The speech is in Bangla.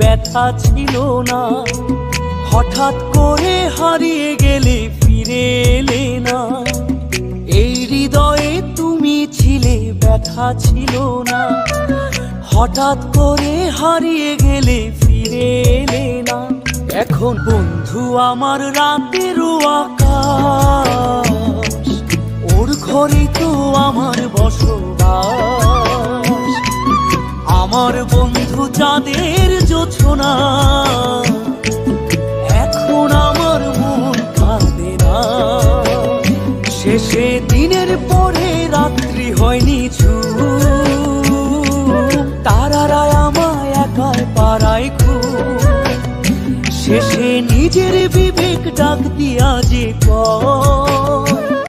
ব্যথা ছিল না। হঠাৎ করে হারিয়ে গেলে ফিরে এলে না। এই হৃদয়ে তুমি ছিলে ব্যথা ছিল না। হঠাৎ করে হারিয়ে গেলে ফিরে এলে না। এখন বন্ধু আমার রাতেরও আকাশ, ওর ঘরে তো আমার বসবাস। আমার বন্ধু চাঁদের জোছনা, এখন আমার মন কাঁদে না। শেষে দিনের পরে রাত্রি হয়নি ঝুম, তারারা আমায় একাই পাড়ায় ঘুম। শেষে নিজের বিবেক ডাক দিয়া যে কয়